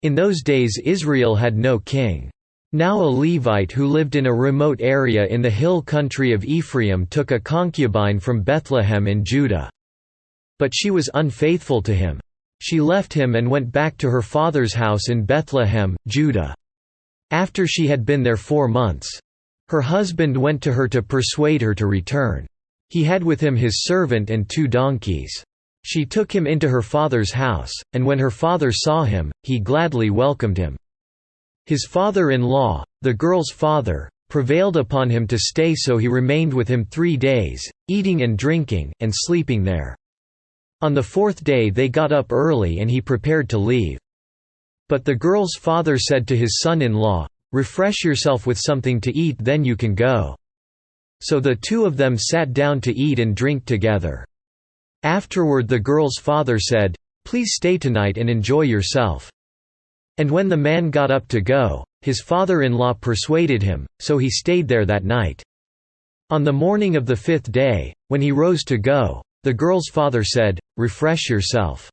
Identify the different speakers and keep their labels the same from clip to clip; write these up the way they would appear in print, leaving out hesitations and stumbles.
Speaker 1: In those days Israel had no king. Now a Levite who lived in a remote area in the hill country of Ephraim took a concubine from Bethlehem in Judah. But she was unfaithful to him. She left him and went back to her father's house in Bethlehem, Judah. After she had been there 4 months, her husband went to her to persuade her to return. He had with him his servant and 2 donkeys. She took him into her father's house, and when her father saw him, he gladly welcomed him. His father-in-law, the girl's father, prevailed upon him to stay, so he remained with him 3 days, eating and drinking, and sleeping there. On the 4th day they got up early and he prepared to leave. But the girl's father said to his son-in-law, "Refresh yourself with something to eat, then you can go." So the 2 of them sat down to eat and drink together. Afterward the girl's father said, "Please stay tonight and enjoy yourself." And when the man got up to go, his father-in-law persuaded him, so he stayed there that night. On the morning of the 5th day, when he rose to go, the girl's father said, "Refresh yourself.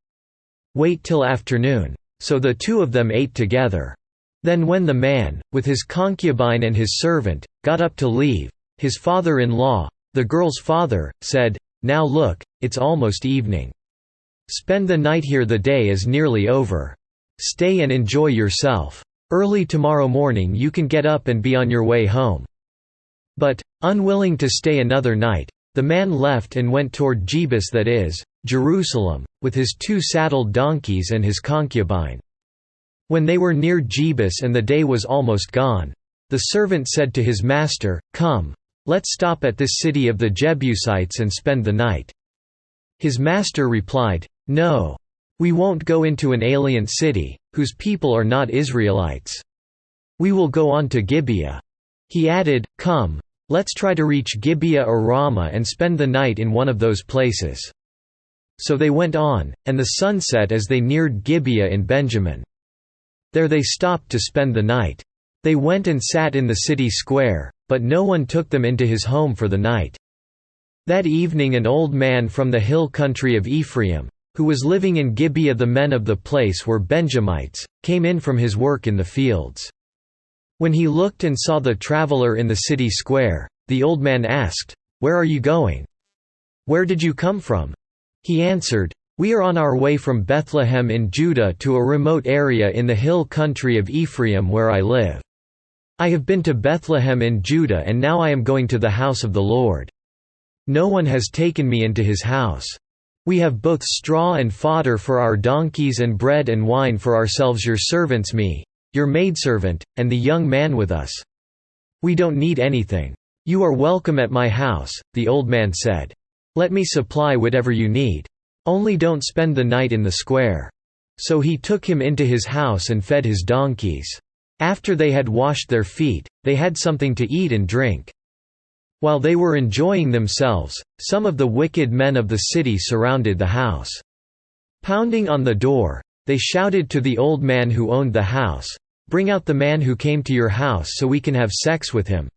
Speaker 1: Wait till afternoon." So the 2 of them ate together. Then when the man, with his concubine and his servant, got up to leave, his father-in-law, the girl's father, said, "Now look, it's almost evening. Spend the night here, the day is nearly over. Stay and enjoy yourself. Early tomorrow morning you can get up and be on your way home." But, unwilling to stay another night, the man left and went toward Jebus, that is, Jerusalem, with his 2 saddled donkeys and his concubine. When they were near Jebus and the day was almost gone, the servant said to his master, "Come, let's stop at this city of the Jebusites and spend the night." His master replied, "No. We won't go into an alien city, whose people are not Israelites. We will go on to Gibeah." He added, "Come, let's try to reach Gibeah or Ramah and spend the night in one of those places." So they went on, and the sun set as they neared Gibeah in Benjamin. There they stopped to spend the night. They went and sat in the city square, but no one took them into his home for the night. That evening an old man from the hill country of Ephraim, who was living in Gibeah, the men of the place were Benjamites, came in from his work in the fields. When he looked and saw the traveler in the city square, the old man asked, "Where are you going? Where did you come from?" He answered, "We are on our way from Bethlehem in Judah to a remote area in the hill country of Ephraim where I live. I have been to Bethlehem in Judah and now I am going to the house of the Lord. No one has taken me into his house. We have both straw and fodder for our donkeys and bread and wine for ourselves, your servants, me, your maidservant, and the young man with us. We don't need anything. You are welcome at my house," the old man said. "Let me supply whatever you need. Only don't spend the night in the square." So he took him into his house and fed his donkeys. After they had washed their feet, they had something to eat and drink. While they were enjoying themselves, some of the wicked men of the city surrounded the house. Pounding on the door, they shouted to the old man who owned the house, "Bring out the man who came to your house so we can have sex with him."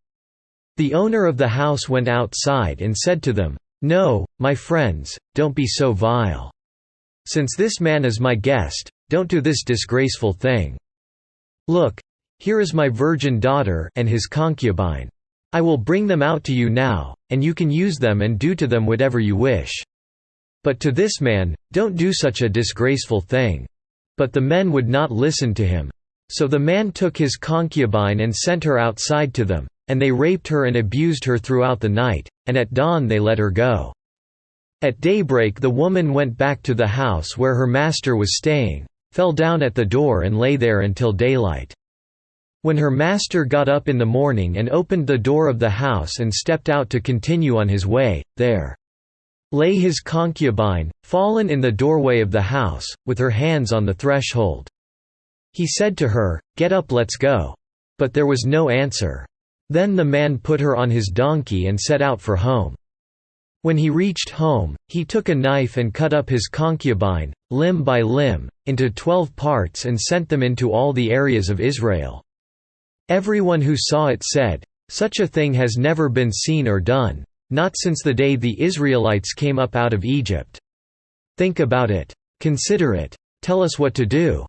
Speaker 1: The owner of the house went outside and said to them, "No, my friends, don't be so vile. Since this man is my guest, don't do this disgraceful thing. Look, here is my virgin daughter and his concubine. I will bring them out to you now, and you can use them and do to them whatever you wish. But to this man, don't do such a disgraceful thing." But the men would not listen to him. So the man took his concubine and sent her outside to them, and they raped her and abused her throughout the night, and at dawn they let her go. At daybreak the woman went back to the house where her master was staying, fell down at the door and lay there until daylight. When her master got up in the morning and opened the door of the house and stepped out to continue on his way, there lay his concubine, fallen in the doorway of the house, with her hands on the threshold. He said to her, "Get up, let's go." But there was no answer. Then the man put her on his donkey and set out for home. When he reached home, he took a knife and cut up his concubine, limb by limb, into 12 parts and sent them into all the areas of Israel. Everyone who saw it said, "Such a thing has never been seen or done, not since the day the Israelites came up out of Egypt. Think about it. Consider it. Tell us what to do."